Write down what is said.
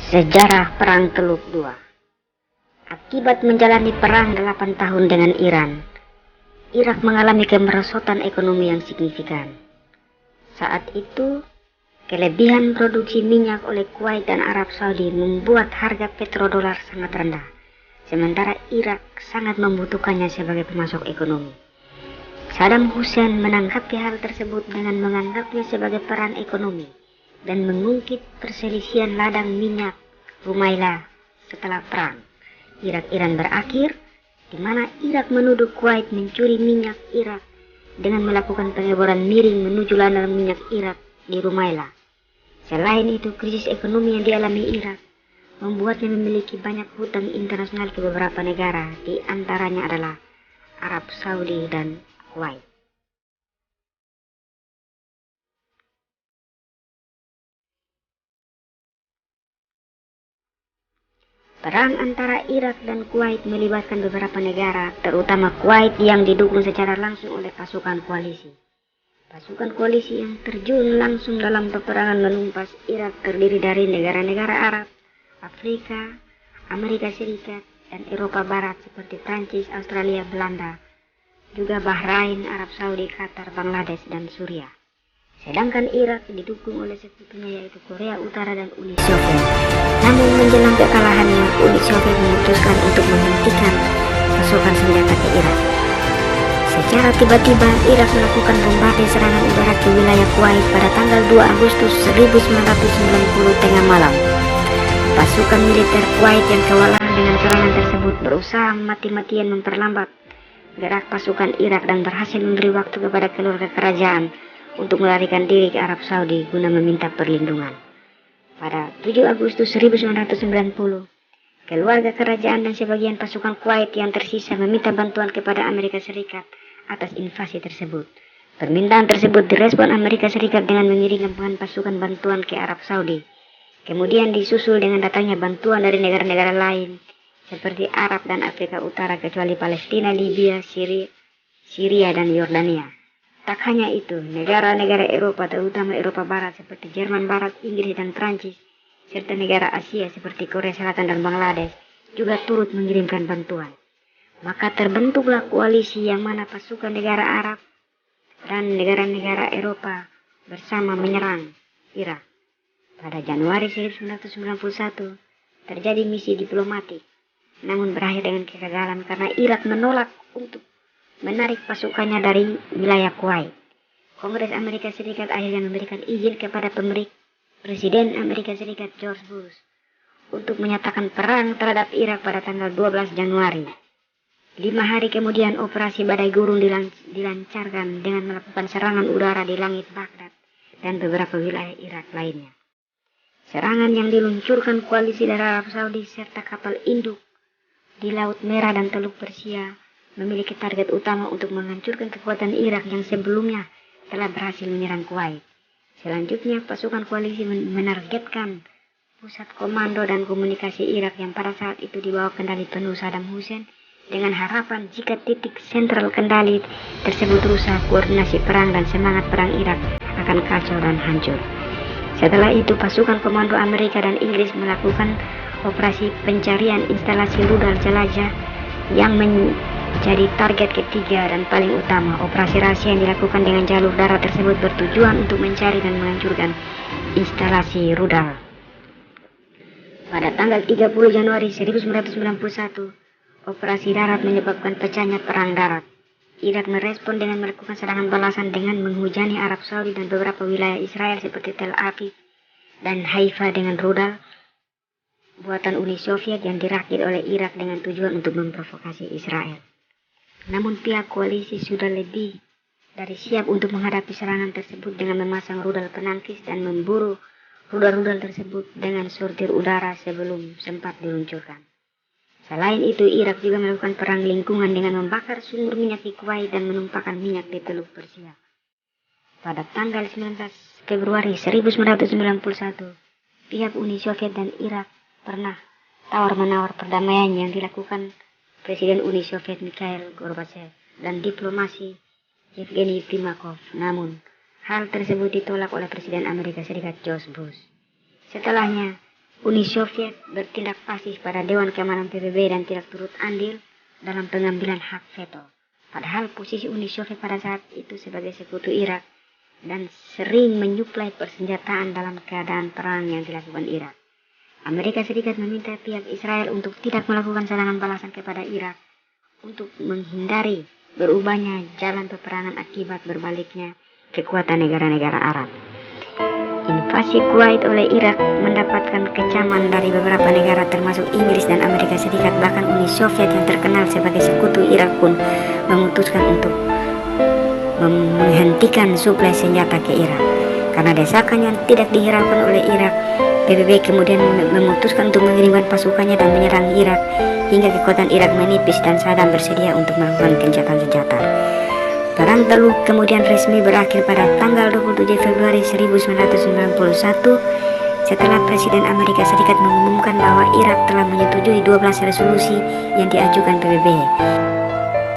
Sejarah Perang Teluk II. Akibat menjalani perang 8 tahun dengan Iran, Irak mengalami kemerosotan ekonomi yang signifikan. Saat itu, kelebihan produksi minyak oleh Kuwait dan Arab Saudi membuat harga petrodolar sangat rendah, sementara Irak sangat membutuhkannya sebagai pemasok ekonomi. Saddam Hussein menanggapi hal tersebut dengan menganggapnya sebagai peran ekonomi dan mengungkit perselisihan ladang minyak Rumaila setelah perang Irak-Iran berakhir, di mana Irak menuduh Kuwait mencuri minyak Irak dengan melakukan pengeboran miring menuju ladang minyak Irak di Rumaila. Selain itu, krisis ekonomi yang dialami Irak membuatnya memiliki banyak hutang internasional ke beberapa negara, di antaranya adalah Arab Saudi dan Kuwait. Perang antara Irak dan Kuwait melibatkan beberapa negara, terutama Kuwait yang didukung secara langsung oleh pasukan koalisi. Pasukan koalisi yang terjun langsung dalam peperangan menumpas Irak terdiri dari negara-negara Arab, Afrika, Amerika Serikat, dan Eropa Barat seperti Prancis, Australia, Belanda, juga Bahrain, Arab Saudi, Qatar, Bangladesh, dan Suriah. Sedangkan Irak didukung oleh sekutunya yaitu Korea Utara dan Uni Soviet. Namun menjelang kekalahannya, Uni Soviet memutuskan untuk menghentikan pasokan senjata ke Irak. Secara tiba-tiba, Irak melakukan bombardir serangan udara ke wilayah Kuwait pada tanggal 2 Agustus 1990 tengah malam. Pasukan militer Kuwait yang kewalahan dengan serangan tersebut berusaha mati-matian memperlambat gerak pasukan Irak dan berhasil memberi waktu kepada keluarga kerajaan untuk melarikan diri ke Arab Saudi guna meminta perlindungan. Pada 7 Agustus 1990, keluarga kerajaan dan sebagian pasukan Kuwait yang tersisa meminta bantuan kepada Amerika Serikat atas invasi tersebut. Permintaan tersebut direspon Amerika Serikat dengan mengirimkan pasukan bantuan ke Arab Saudi. Kemudian disusul dengan datangnya bantuan dari negara-negara lain seperti Arab dan Afrika Utara kecuali Palestina, Libya, Syria dan Yordania. Tak hanya itu, negara-negara Eropa terutama Eropa Barat seperti Jerman Barat, Inggris dan Prancis, serta negara Asia seperti Korea Selatan dan Bangladesh juga turut mengirimkan bantuan. Maka terbentuklah koalisi yang mana pasukan negara Arab dan negara-negara Eropa bersama menyerang Irak. Pada Januari 1991 terjadi misi diplomatik, namun berakhir dengan kegagalan karena Irak menolak untuk menarik pasukannya dari wilayah Kuwait. Kongres Amerika Serikat akhirnya memberikan izin kepada Presiden Amerika Serikat George Bush untuk menyatakan perang terhadap Irak pada tanggal 12 Januari. 5 hari kemudian operasi Badai Gurun dilancarkan dengan melakukan serangan udara di langit Baghdad dan beberapa wilayah Irak lainnya. Serangan yang diluncurkan koalisi dari Arab Saudi serta kapal induk di Laut Merah dan Teluk Persia memiliki target utama untuk menghancurkan kekuatan Irak yang sebelumnya telah berhasil menyerang Kuwait. Selanjutnya, pasukan koalisi menargetkan pusat komando dan komunikasi Irak yang pada saat itu dibawa kendali penuh Saddam Hussein dengan harapan jika titik sentral kendali tersebut rusak, koordinasi perang dan semangat perang Irak akan kacau dan hancur. Setelah itu, pasukan komando Amerika dan Inggris melakukan operasi pencarian instalasi rudal jelajah yang menjadi target ketiga dan paling utama. Operasi rahasia yang dilakukan dengan jalur darat tersebut bertujuan untuk mencari dan menghancurkan instalasi rudal. Pada tanggal 30 Januari 1991, operasi darat menyebabkan pecahnya perang darat. Irak merespon dengan melakukan serangan balasan dengan menghujani Arab Saudi dan beberapa wilayah Israel seperti Tel Aviv dan Haifa dengan rudal buatan Uni Soviet yang dirakit oleh Irak dengan tujuan untuk memprovokasi Israel. Namun pihak koalisi sudah lebih dari siap untuk menghadapi serangan tersebut dengan memasang rudal penangkis dan memburu rudal-rudal tersebut dengan sortir udara sebelum sempat diluncurkan. Selain itu, Irak juga melakukan perang lingkungan dengan membakar sumur minyak di Kuwait dan menumpahkan minyak di Teluk Persia. Pada tanggal 19 Februari 1991, pihak Uni Soviet dan Irak pernah tawar-menawar perdamaian yang dilakukan Presiden Uni Soviet Mikhail Gorbachev dan diplomasi Yevgeny Primakov. Namun, hal tersebut ditolak oleh Presiden Amerika Serikat George Bush. Setelahnya, Uni Soviet bertindak pasif pada Dewan Keamanan PBB dan tidak turut andil dalam pengambilan hak veto. Padahal posisi Uni Soviet pada saat itu sebagai sekutu Irak dan sering menyuplai persenjataan dalam keadaan perang yang dilakukan Irak. Amerika Serikat meminta pihak Israel untuk tidak melakukan serangan balasan kepada Irak untuk menghindari berubahnya jalan peperangan akibat berbaliknya kekuatan negara-negara Arab. Invasi Kuwait oleh Irak mendapatkan kecaman dari beberapa negara termasuk Inggris dan Amerika Serikat. Bahkan Uni Soviet yang terkenal sebagai sekutu Irak pun memutuskan untuk menghentikan suplai senjata ke Irak. Karena desakan yang tidak dihiraukan oleh Irak, PBB kemudian memutuskan untuk mengirimkan pasukannya dan menyerang Irak hingga kekuatan Irak menipis dan Saddam bersedia untuk melakukan gencatan senjata. Perang Teluk kemudian resmi berakhir pada tanggal 27 Februari 1991 setelah Presiden Amerika Serikat mengumumkan bahwa Irak telah menyetujui 12 resolusi yang diajukan PBB.